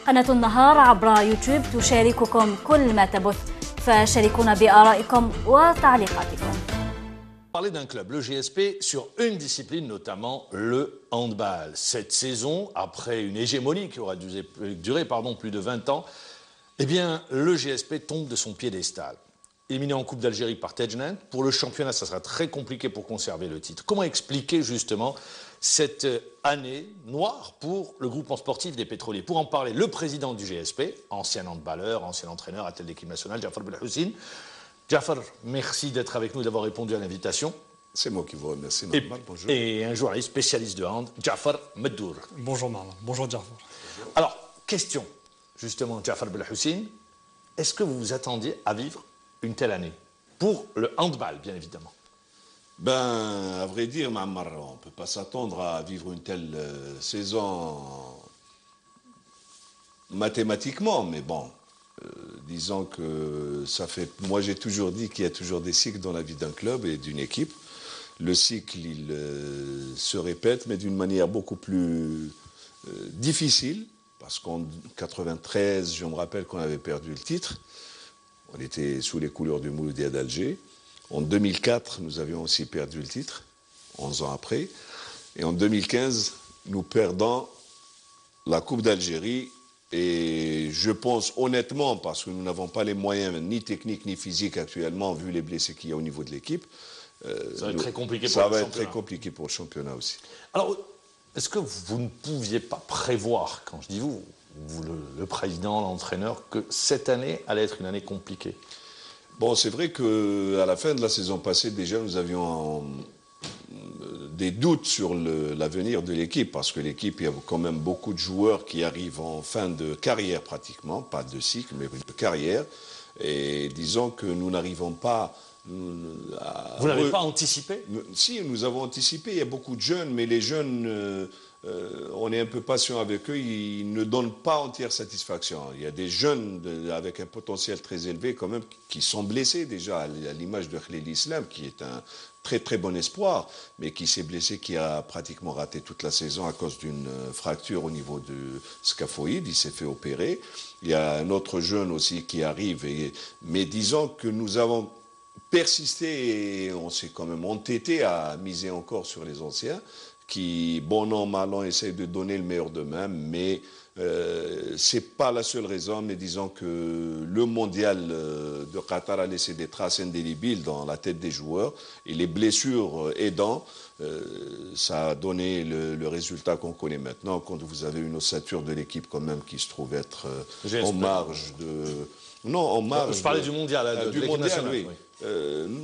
قناة النهار عبر يوتيوب تشارككم كل ما تبث فشاركونا بآرائكم وتعليقاتكم. Parler d'un club, le GSP, sur une discipline, notamment le handball. Cette saison, après une hégémonie qui aura duré plus de 20 ans, eh bien, le GSP tombe de son piédestal. Éliminé en Coupe d'Algérie par Tejnant, pour le championnat, ça sera très compliqué pour conserver le titre. Comment expliquer justement cette année noire pour le groupement sportif des pétroliers? Pour en parler, le président du GSP, ancien handballeur, ancien entraîneur à tête d'équipe nationale, Jafar Belhoussine. Jafar, merci d'être avec nous, d'avoir répondu à l'invitation. C'est moi qui vous remercie, Marwan. Bonjour. Et un journaliste spécialiste de hand, Jafar Meddour. Bonjour Marwan, bonjour Jafar. Alors, question, justement, Jafar Belhoussine. Est-ce que vous vous attendiez à vivre une telle année? Pour le handball, bien évidemment. À vrai dire, Ma'ammar, on ne peut pas s'attendre à vivre une telle saison mathématiquement, mais bon, disons que ça fait... Moi, j'ai toujours dit qu'il y a toujours des cycles dans la vie d'un club et d'une équipe. Le cycle, il se répète, mais d'une manière beaucoup plus difficile, parce qu'en 93, je me rappelle qu'on avait perdu le titre. On était sous les couleurs du Mouloudia d'Alger. En 2004, nous avions aussi perdu le titre, 11 ans après. Et en 2015, nous perdons la Coupe d'Algérie. Et je pense honnêtement, parce que nous n'avons pas les moyens ni techniques ni physiques actuellement, vu les blessés qu'il y a au niveau de l'équipe, ça va être très compliqué pour ça le va championnat. être très compliqué pour le championnat aussi. Alors, est-ce que vous ne pouviez pas prévoir, quand je dis vous le président, l'entraîneur, que cette année allait être une année compliquée? Bon, c'est vrai qu'à la fin de la saison passée, déjà, nous avions des doutes sur l'avenir de l'équipe, parce que l'équipe, il y a quand même beaucoup de joueurs qui arrivent en fin de carrière pratiquement, pas de cycle, mais de carrière. Et disons que nous n'arrivons pas à... Vous n'avez pas anticipé? Si, nous avons anticipé. Il y a beaucoup de jeunes, mais les jeunes... on est un peu patient avec eux, ils ne donnent pas entière satisfaction. Il y a des jeunes avec un potentiel très élevé quand même qui sont blessés déjà, à l'image de Khalil Islam, qui est un très très bon espoir, mais qui s'est blessé, qui a pratiquement raté toute la saison à cause d'une fracture au niveau du scaphoïde, il s'est fait opérer. Il y a un autre jeune aussi qui arrive, mais disons que nous avons persisté et on s'est quand même entêté à miser encore sur les anciens, qui, bon an, mal an, essayent de donner le meilleur d'eux-mêmes, mais ce n'est pas la seule raison, mais disons que le mondial de Qatar a laissé des traces indélébiles dans la tête des joueurs, et les blessures aidant, ça a donné le résultat qu'on connaît maintenant, quand vous avez une ossature de l'équipe quand même qui se trouve être en marge de... Non, en marge... Je parlais du mondial, du mondial, oui. Oui.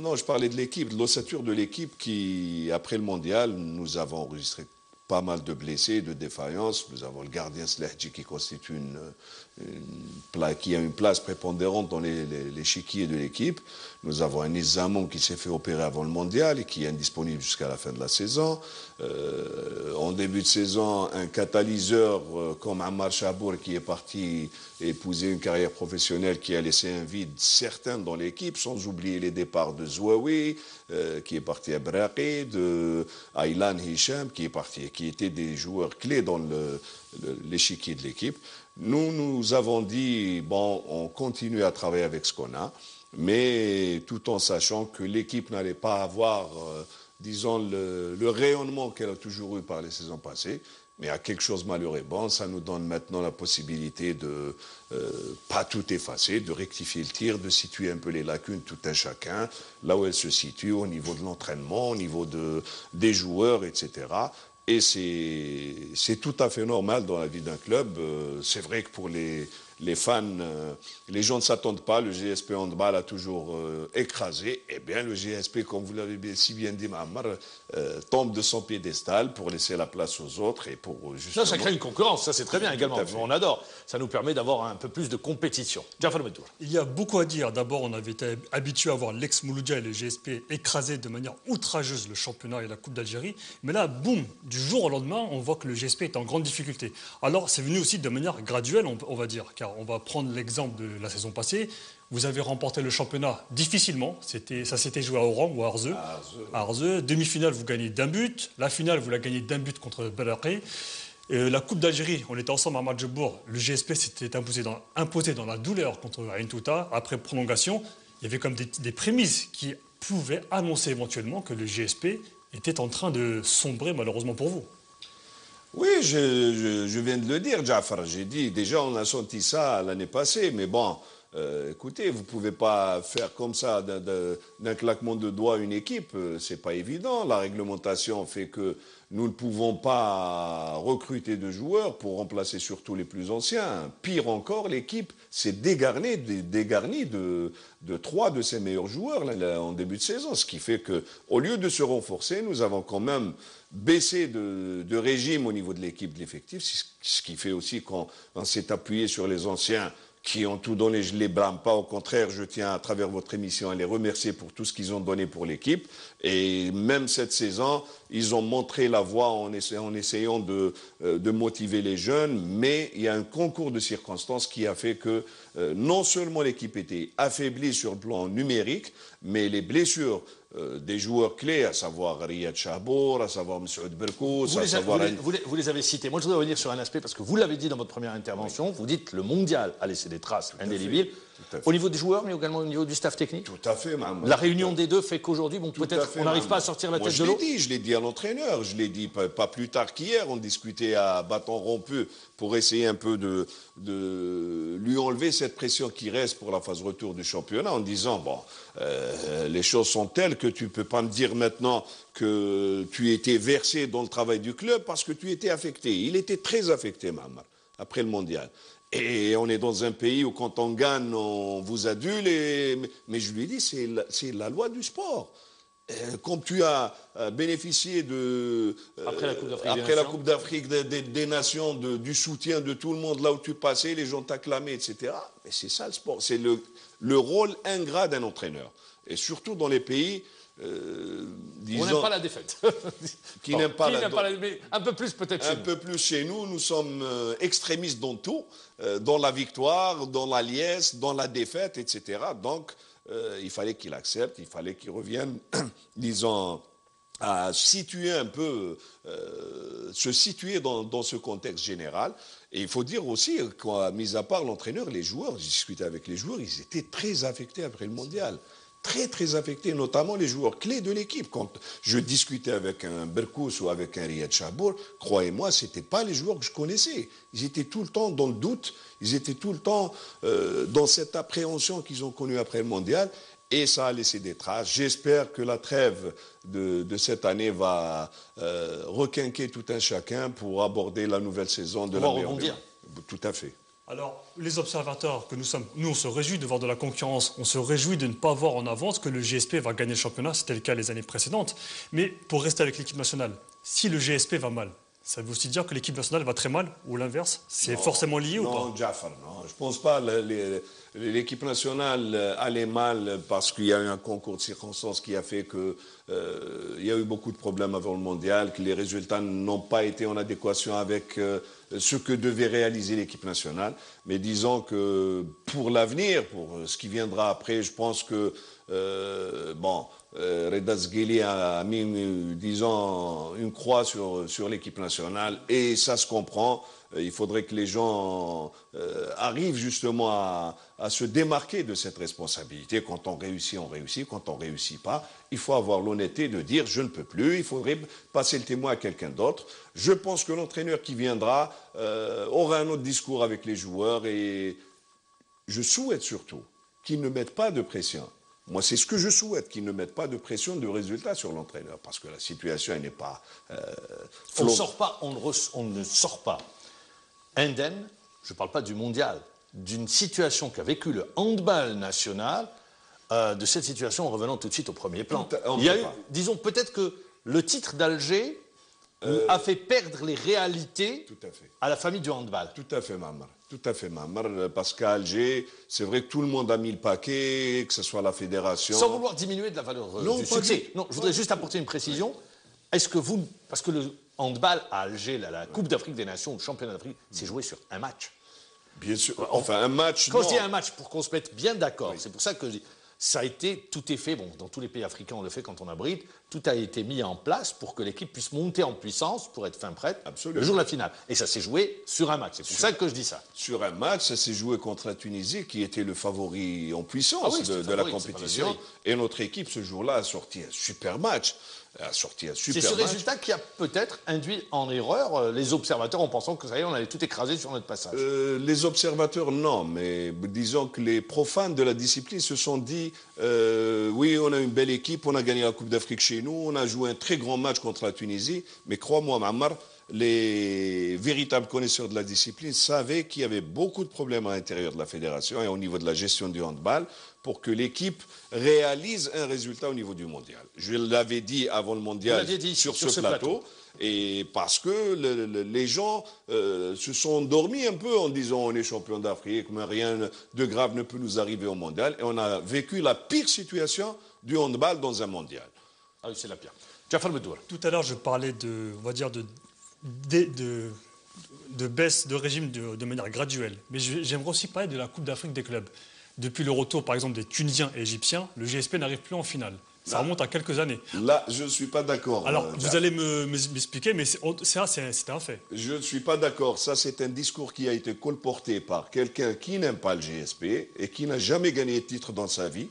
Non, je parlais de l'équipe, de l'ossature de l'équipe qui, après le mondial, nous avons enregistré pas mal de blessés, de défaillances. Nous avons le gardien Slehji qui constitue qui a une place prépondérante dans l'échiquier de l'équipe. Nous avons un Nizamon qui s'est fait opérer avant le mondial et qui est indisponible jusqu'à la fin de la saison. En début de saison, un catalyseur comme Ammar Chabour qui est parti épouser une carrière professionnelle qui a laissé un vide certain dans l'équipe, sans oublier les départs de Zouaoui, qui est parti à Braqi, de Aylan Hicham, qui est parti, qui étaient des joueurs clés dans l'échiquier de l'équipe. Nous avons dit, bon, on continue à travailler avec ce qu'on a, mais tout en sachant que l'équipe n'allait pas avoir, disons, le rayonnement qu'elle a toujours eu par les saisons passées, mais à quelque chose malheureux. Bon, ça nous donne maintenant la possibilité de pas tout effacer, de rectifier le tir, de situer un peu les lacunes tout un chacun, là où elles se situent, au niveau de l'entraînement, au niveau des joueurs, etc. Et c'est tout à fait normal dans la vie d'un club. C'est vrai que pour les fans, les gens ne s'attendent pas. Le GSP Handball a toujours écrasé. Eh bien, le GSP, comme vous l'avez si bien dit, Ma'ammar, tombe de son piédestal pour laisser la place aux autres et pour justement... Non, ça crée une concurrence, ça c'est très bien également. On adore. Ça nous permet d'avoir un peu plus de compétition. Jafar Meddour. Il y a beaucoup à dire. D'abord, on avait été habitué à voir l'ex-Mouloudia et le GSP écraser de manière outrageuse le championnat et la Coupe d'Algérie. Mais là, boum, du jour au lendemain, on voit que le GSP est en grande difficulté. Alors, c'est venu aussi de manière graduelle, on va dire, car on va prendre l'exemple de la saison passée. Vous avez remporté le championnat difficilement. Ça s'était joué à Oran ou à Arzeu. À Arzeu. Demi-finale, vous gagnez d'un but. La finale, vous la gagnez d'un but contre Belaqi. Et la Coupe d'Algérie, on était ensemble à Madjebour. Le GSP s'était imposé dans la douleur contre Ain Touta. Après prolongation, il y avait comme des prémices qui pouvaient annoncer éventuellement que le GSP était en train de sombrer malheureusement pour vous. Oui, je viens de le dire, Jafar. J'ai dit, déjà, on a senti ça l'année passée, mais bon, écoutez, vous ne pouvez pas faire comme ça d'un claquement de doigts une équipe, c'est pas évident. La réglementation fait que nous ne pouvons pas recruter de joueurs pour remplacer surtout les plus anciens. Pire encore, l'équipe s'est dégarnie de 3 de ses meilleurs joueurs là, en début de saison, ce qui fait qu'au lieu de se renforcer, nous avons quand même baissé de régime au niveau de l'équipe, de l'effectif, ce qui fait aussi qu'on s'est appuyé sur les anciens qui ont tout donné, je ne les blâme pas, au contraire, je tiens à travers votre émission à les remercier pour tout ce qu'ils ont donné pour l'équipe. Et même cette saison, ils ont montré la voie en essayant de motiver les jeunes, mais il y a un concours de circonstances qui a fait que non seulement l'équipe était affaiblie sur le plan numérique, mais les blessures des joueurs clés, à savoir Riyad Chabour, à savoir Moussaoud Berkous, à savoir... Vous les avez cités. Moi, je voudrais revenir sur un aspect, parce que vous l'avez dit dans votre première intervention, vous dites le mondial a laissé des traces indélébiles, au niveau des joueurs, mais également au niveau du staff technique. Tout à fait, Mme. La réunion des deux fait qu'aujourd'hui, bon, peut-être on n'arrive pas à sortir la tête de l'eau. Je l'ai dit à l'entraîneur, je l'ai dit pas plus tard qu'hier, on discutait à bâton rompu pour essayer un peu de lui enlever cette pression qui reste pour la phase retour du championnat en disant, bon, les choses sont telles que tu ne peux pas me dire maintenant que tu étais versé dans le travail du club parce que tu étais affecté. Il était très affecté, Mahamar, après le mondial. Et on est dans un pays où quand on gagne, on vous adule. Mais je lui ai dit, c'est la loi du sport. Comme tu as bénéficié après la Coupe d'Afrique des Nations, du soutien de tout le monde, là où tu passais, les gens t'acclamaient, etc. Mais c'est ça le sport. C'est le rôle ingrat d'un entraîneur. Et surtout dans les pays... on n'aime pas la défaite. Qui n'aime pas la défaite. Mais un peu plus peut-être chez nous. Un peu plus chez nous. Nous sommes extrémistes dans tout, dans la victoire, dans la liesse, dans la défaite, etc. Donc, il fallait qu'il accepte, il fallait qu'il revienne, disons, à situer un peu, se situer dans ce contexte général. Et il faut dire aussi, mis à part l'entraîneur, les joueurs, j'ai discuté avec les joueurs, ils étaient très affectés après le mondial. Très, très affectés, notamment les joueurs clés de l'équipe. Quand je discutais avec un Berkous ou avec un Riyad Chabour, croyez-moi, ce n'étaient pas les joueurs que je connaissais. Ils étaient tout le temps dans le doute, ils étaient tout le temps dans cette appréhension qu'ils ont connue après le mondial, et ça a laissé des traces. J'espère que la trêve de cette année va requinquer tout un chacun pour aborder la nouvelle saison de la meilleure manière. Tout à fait. Alors, les observateurs que nous sommes, nous, on se réjouit de voir de la concurrence. On se réjouit de ne pas voir en avance que le GSP va gagner le championnat. C'était le cas les années précédentes. Mais pour rester avec l'équipe nationale, si le GSP va mal, ça veut aussi dire que l'équipe nationale va très mal ou l'inverse? C'est forcément lié ou pas? Non, Jafar, non. Je ne pense pas. L'équipe nationale allait mal parce qu'il y a eu un concours de circonstances qui a fait qu'il y a eu beaucoup de problèmes avant le mondial, que les résultats n'ont pas été en adéquation avec ce que devait réaliser l'équipe nationale. Mais disons que pour l'avenir, pour ce qui viendra après, je pense que, Reda Zgueli a mis, disons, une croix sur l'équipe nationale et ça se comprend. Il faudrait que les gens arrivent justement à se démarquer de cette responsabilité. Quand on réussit, on réussit. Quand on ne réussit pas, il faut avoir l'honnêteté de dire « je ne peux plus ». Il faudrait passer le témoin à quelqu'un d'autre. Je pense que l'entraîneur qui viendra aura un autre discours avec les joueurs et je souhaite surtout qu'ils ne mettent pas de pression. Moi, c'est ce que je souhaite, qu'ils ne mettent pas de pression de résultat sur l'entraîneur, parce que la situation elle n'est pas... on ne sort pas indemne, je ne parle pas du mondial, d'une situation qu'a vécu le handball national, de cette situation en revenant tout de suite au premier plan. Il y a eu, disons, peut-être que le titre d'Alger a fait perdre les réalités à la famille du handball. Tout à fait, Mamar. Tout à fait, Mamar. Parce qu'à Alger, c'est vrai que tout le monde a mis le paquet, que ce soit la fédération... Sans vouloir diminuer de la valeur du succès. Non, je voudrais juste apporter une précision. Est-ce que vous... Parce que le handball à Alger, la Coupe d'Afrique des Nations, le championnat d'Afrique, c'est joué sur un match. Bien sûr. Enfin, un match... Quand je dis un match, pour qu'on se mette bien d'accord, c'est pour ça que je dis... tout est fait, bon, dans tous les pays africains on le fait quand on abrite, tout a été mis en place pour que l'équipe puisse monter en puissance pour être fin prête le jour de la finale. Et ça s'est joué sur un match, c'est pour ça que je dis ça. Sur un match, ça s'est joué contre la Tunisie qui était le favori en puissance de la compétition. Et notre équipe ce jour-là a sorti un super match. C'est ce résultat qui a peut-être induit en erreur les observateurs en pensant que ça y est, on allait tout écraser sur notre passage. Les observateurs, non, mais disons que les profanes de la discipline se sont dit oui, on a une belle équipe, on a gagné la Coupe d'Afrique chez nous, on a joué un très grand match contre la Tunisie, mais crois-moi, Ma'ammar, les véritables connaisseurs de la discipline savaient qu'il y avait beaucoup de problèmes à l'intérieur de la fédération et au niveau de la gestion du handball pour que l'équipe réalise un résultat au niveau du mondial. Je l'avais dit avant le mondial sur ce plateau. Et parce que les gens se sont endormis un peu en disant on est champion d'Afrique, mais rien de grave ne peut nous arriver au mondial. Et on a vécu la pire situation du handball dans un mondial. Ah oui, c'est la pire. Jafar Bedour. Tout à l'heure, je parlais on va dire, de baisse de régime de manière graduelle. Mais j'aimerais aussi parler de la Coupe d'Afrique des clubs. Depuis le retour, par exemple, des Tunisiens et Égyptiens, le GSP n'arrive plus en finale. Ça remonte à quelques années. Là, je ne suis pas d'accord. Alors, vous allez m'expliquer, mais c'est un fait. Je ne suis pas d'accord. Ça, c'est un discours qui a été colporté par quelqu'un qui n'aime pas le GSP et qui n'a jamais gagné de titre dans sa vie,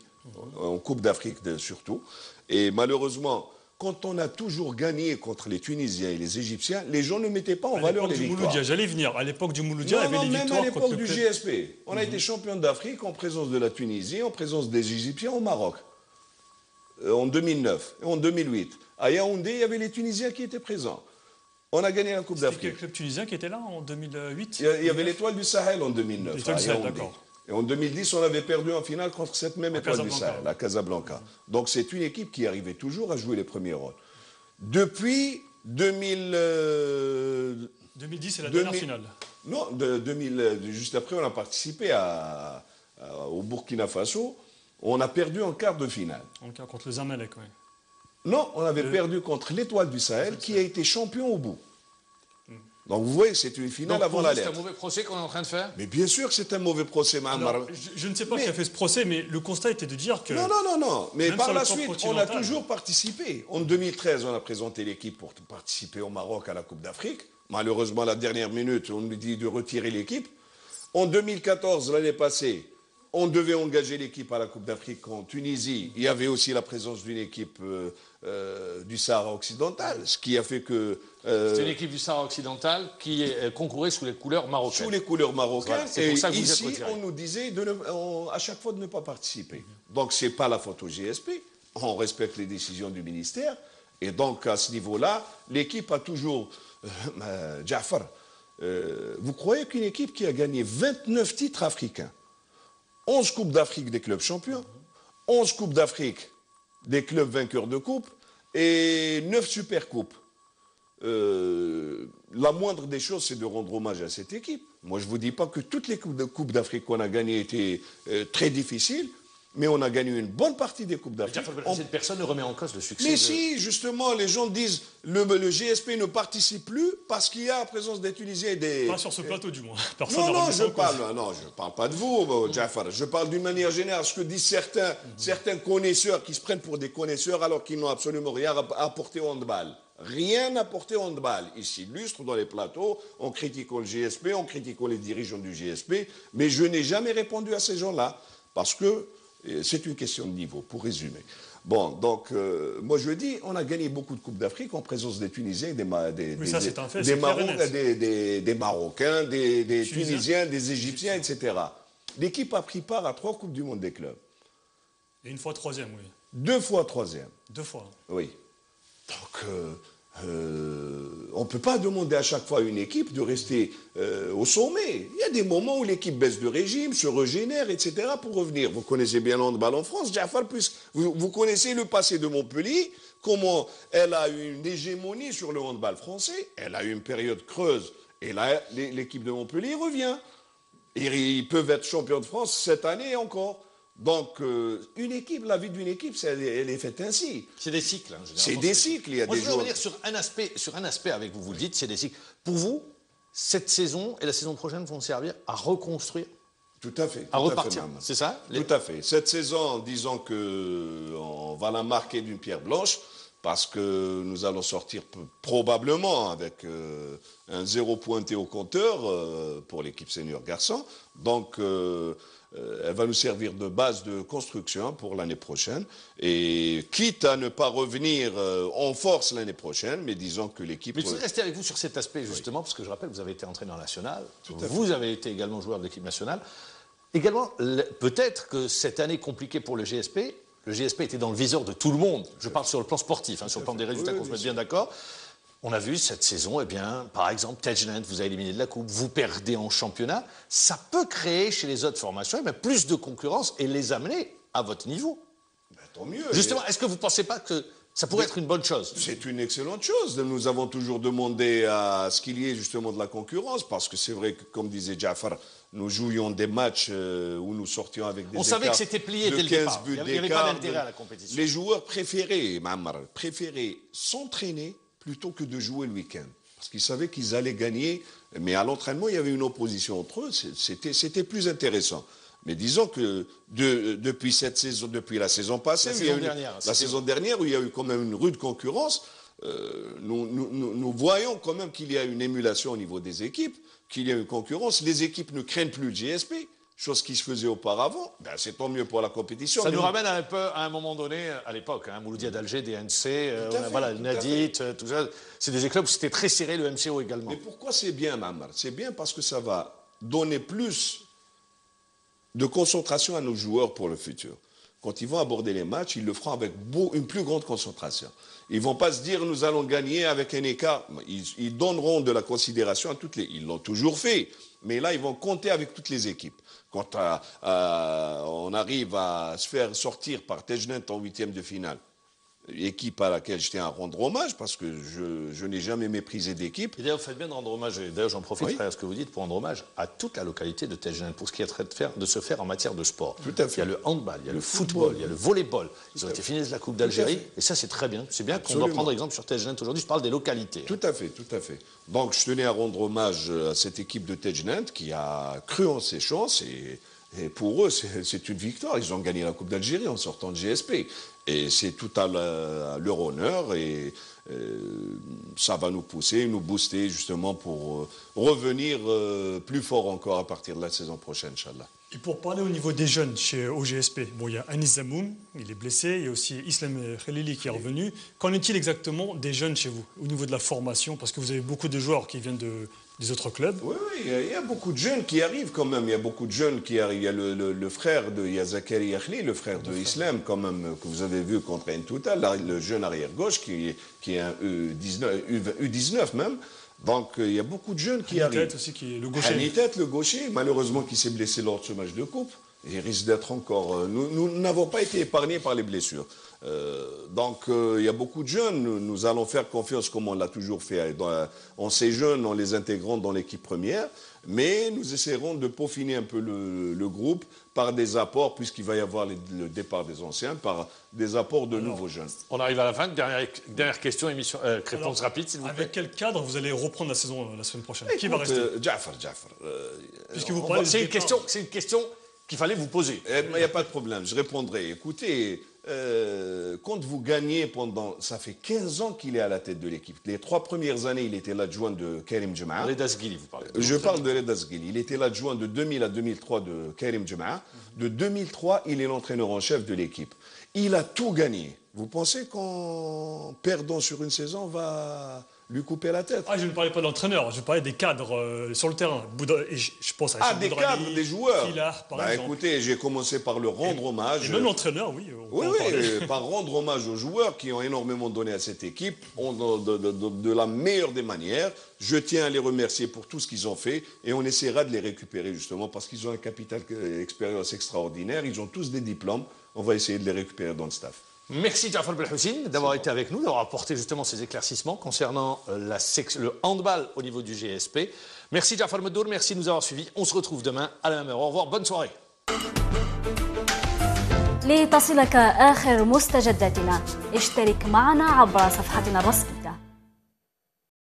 en Coupe d'Afrique surtout. Et malheureusement, quand on a toujours gagné contre les Tunisiens et les Égyptiens, les gens ne mettaient pas en valeur les victoires. J'allais venir. À l'époque du Mouloudia, il y avait les victoires. Même à l'époque du GSP. On a été champion d'Afrique en présence de la Tunisie, en présence des Égyptiens au Maroc. En 2009 et en 2008. À Yaoundé, il y avait les Tunisiens qui étaient présents. On a gagné la Coupe d'Afrique. C'était quel club tunisien qui était là en 2008 Il y avait l'Étoile du Sahel en 2009. L'Étoile du Sahel, d'accord. Et en 2010, on avait perdu en finale contre cette même Étoile du Sahel, la Casablanca. Donc c'est une équipe qui arrivait toujours à jouer les premiers rôles. Depuis 2010, c'est la dernière finale. Non, juste après, on a participé au Burkina Faso. On a perdu en quart de finale. En quart contre le Zamalek, oui. Non, on avait perdu contre l'Étoile du Sahel, qui a été champion au bout. Donc vous voyez, c'est une finale avant la lettre. C'est un mauvais procès qu'on est en train de faire? Mais bien sûr que c'est un mauvais procès, Ma'ammar. Je ne sais pas qui a fait ce procès, mais le constat était de dire que... Non. Mais par la suite, on a toujours participé. En 2013, on a présenté l'équipe pour participer au Maroc à la Coupe d'Afrique. Malheureusement, à la dernière minute, on nous dit de retirer l'équipe. En 2014, l'année passée, on devait engager l'équipe à la Coupe d'Afrique en Tunisie. Il y avait aussi la présence d'une équipe du Sahara occidental, ce qui a fait que... C'est une équipe du Sahara occidental qui concourait sous les couleurs marocaines. Sous les couleurs marocaines. Voilà, et ici, on nous disait à chaque fois de ne pas participer. Donc, ce n'est pas la faute au GSP. On respecte les décisions du ministère. Et donc, à ce niveau-là, l'équipe a toujours... Jafar, vous croyez qu'une équipe qui a gagné 29 titres africains, 11 Coupes d'Afrique des clubs champions, 11 Coupes d'Afrique des clubs vainqueurs de Coupe et 9 Supercoupes. La moindre des choses, c'est de rendre hommage à cette équipe. Moi, je ne vous dis pas que toutes les Coupes d'Afrique qu'on a gagnées étaient très difficiles, mais on a gagné une bonne partie des Coupes d'Afrique. Cette personne ne remet en cause le succès. Mais si, justement, les gens disent le GSP ne participe plus parce qu'il y a la présence des Tunisiens et des... Pas sur ce plateau, du moins. Non, je parle pas de vous, Jafar. Je parle d'une manière générale. Ce que disent certains connaisseurs qui se prennent pour des connaisseurs alors qu'ils n'ont absolument rien à apporter au handball. Rien à apporter au handball. Ils s'illustrent dans les plateaux en critiquant le GSP, en critiquant les dirigeants du GSP. Mais je n'ai jamais répondu à ces gens-là parce que c'est une question de niveau, pour résumer. Bon, donc, moi je dis, on a gagné beaucoup de Coupes d'Afrique en présence des Tunisiens, des Marocains, des Tunisiens, des Égyptiens, etc. L'équipe a pris part à 3 Coupes du Monde des clubs. Et une fois troisième, oui. 2 fois troisième. 2 fois. Oui. Donc, on ne peut pas demander à chaque fois à une équipe de rester au sommet. Il y a des moments où l'équipe baisse de régime, se régénère, etc. pour revenir. Vous connaissez bien le handball en France, Jafar, vous connaissez le passé de Montpellier, comment elle a eu une hégémonie sur le handball français. Elle a eu une période creuse. Et là, l'équipe de Montpellier revient. Et ils peuvent être champions de France cette année encore. Donc, une équipe, la vie d'une équipe, elle est faite ainsi. C'est des cycles. Hein, c'est des cycles. Il y a des je veux revenir sur un aspect avec vous. Vous le dites, c'est des cycles. Pour vous, cette saison et la saison prochaine vont servir à reconstruire Tout à fait. À repartir, c'est ça? Tout à fait. Cette saison, disons qu'on va la marquer d'une pierre blanche, parce que nous allons sortir probablement avec un 0 pointé au compteur pour l'équipe senior garçon. Donc, elle va nous servir de base de construction pour l'année prochaine. Et quitte à ne pas revenir en force l'année prochaine, mais disons que l'équipe... Mais je voudrais rester avec vous sur cet aspect, justement, parce que je rappelle, vous avez été entraîneur national, vous avez été également joueur de l'équipe nationale. Également, peut-être que cette année compliquée pour le GSP était dans le viseur de tout le monde. Je parle sur le plan sportif, sur le plan des résultats, qu'on se mette bien d'accord. On a vu cette saison, par exemple, Tejnant vous a éliminé de la Coupe, vous perdez en championnat. Ça peut créer chez les autres formations plus de concurrence et les amener à votre niveau. Ben, tant mieux. Justement, est-ce que vous ne pensez pas que ça pourrait être une bonne chose? C'est une excellente chose. Nous avons toujours demandé à ce qu'il y ait justement de la concurrence, parce que c'est vrai que, comme disait Jafar, nous jouions des matchs où nous sortions avec des écarts. On savait que c'était plié dès le départ. Il n'y avait pas d'intérêt à la compétition. Les joueurs préféraient s'entraîner plutôt que de jouer le week-end. Parce qu'ils savaient qu'ils allaient gagner, mais à l'entraînement, il y avait une opposition entre eux. C'était plus intéressant. Mais disons que depuis cette saison, depuis la saison passée, la saison dernière, où il y a eu quand même une rude concurrence, nous voyons quand même qu'il y a une émulation au niveau des équipes, qu'il y a une concurrence. Les équipes ne craignent plus le GSP, chose qui se faisait auparavant. Ben, c'est tant mieux pour la compétition. Ça nous ramène un peu à un moment donné, à l'époque, Mouloudia d'Alger, DNC, Nadit, tout ça. C'est des clubs où c'était très serré, le MCO également. Mais pourquoi c'est bien, Mamar? C'est bien parce que ça va donner plus de concentration à nos joueurs pour le futur. Quand ils vont aborder les matchs, ils le feront avec une plus grande concentration. Ils ne vont pas se dire nous allons gagner avec un écart. Ils donneront de la considération à toutes les... Ils l'ont toujours fait. Mais là, ils vont compter avec toutes les équipes. Quand on arrive à se faire sortir par Tejnant en 8e de finale, équipe à laquelle je tiens à rendre hommage, parce que je n'ai jamais méprisé d'équipe. Et d'ailleurs, vous faites bien de rendre hommage, et d'ailleurs j'en profite, frère, ce que vous dites, pour rendre hommage à toute la localité de Tejnant, pour ce qui est en train de se faire en matière de sport. Tout à fait. Il y a le handball, il y a le football, il y a le volleyball. Ils ont été finalistes de la Coupe d'Algérie, et ça c'est très bien. C'est bien qu'on doit prendre exemple sur Tejnant aujourd'hui. Je parle des localités. Tout à fait, tout à fait. Donc je tenais à rendre hommage à cette équipe de Tejnant qui a cru en ses chances, et pour eux, c'est une victoire. Ils ont gagné la Coupe d'Algérie en sortant de GSP. Et c'est tout à leur honneur. Et ça va nous pousser, nous booster justement pour revenir plus fort encore à partir de la saison prochaine, Inch'Allah. Et pour parler au niveau des jeunes au GSP, bon, il y a Anis Zamoum, il est blessé, il y a aussi Islam Khalili qui est revenu. Qu'en est-il exactement des jeunes chez vous, au niveau de la formation? Parce que vous avez beaucoup de joueurs qui viennent des autres clubs. Oui, il y a beaucoup de jeunes qui arrivent quand même. Il y a beaucoup de jeunes qui arrivent. Il y a le frère de Zakari Yakhli, le frère de Islam, quand même, que vous avez vu contre Entouta, le jeune arrière-gauche qui est un U19 même. Donc, il y a beaucoup de jeunes qui arrivent. Aussi, qui est le gaucher. Hanitet, le gaucher, malheureusement, qui s'est blessé lors de ce match de coupe. Il risque d'être encore... Nous n'avons pas été épargnés par les blessures. Donc, il y a beaucoup de jeunes. Nous allons faire confiance, comme on l'a toujours fait, en ces jeunes, en les intégrant dans l'équipe première. Mais nous essaierons de peaufiner un peu le groupe par des apports, puisqu'il va y avoir le départ des anciens, par des apports de nouveaux jeunes. On arrive à la fin. Dernière question, réponse rapide, s'il vous plaît. Avec quel cadre vous allez reprendre la saison la semaine prochaine? Écoute, qui va rester? Jafar. Puisque vous parlez c'est une question qu'il fallait vous poser. Il n'y a pas de problème, je répondrai. Écoutez, quand vous gagnez ça fait 15 ans qu'il est à la tête de l'équipe. Les 3 premières années, il était l'adjoint de Karim Jema'a. Reda Zghili, vous parlez. Je parle de Reda Zghili. Il était l'adjoint de 2000 à 2003 de Karim Jema'a. De 2003, il est l'entraîneur en chef de l'équipe. Il a tout gagné. Vous pensez qu'en perdant sur une saison, on va lui couper la tête? Je ne parlais pas d'entraîneur, je parlais des cadres sur le terrain. Je pense à des cadres, des joueurs. Filar, par exemple. Écoutez, j'ai commencé par le rendre hommage. Et même l'entraîneur, oui. Oui, par rendre hommage aux joueurs qui ont énormément donné à cette équipe de la meilleure des manières. Je tiens à les remercier pour tout ce qu'ils ont fait et on essaiera de les récupérer justement parce qu'ils ont un capital d'expérience extraordinaire. Ils ont tous des diplômes. On va essayer de les récupérer dans le staff. Merci Jafar Belhoussine d'avoir été avec nous, d'avoir apporté justement ces éclaircissements concernant le handball au niveau du GSP. Merci Jafar Meddour, merci de nous avoir suivis. On se retrouve demain à la même heure. Au revoir, bonne soirée. لتصلك آخر مستجداتنا اشترك معنا عبر صفحتنا الرسمية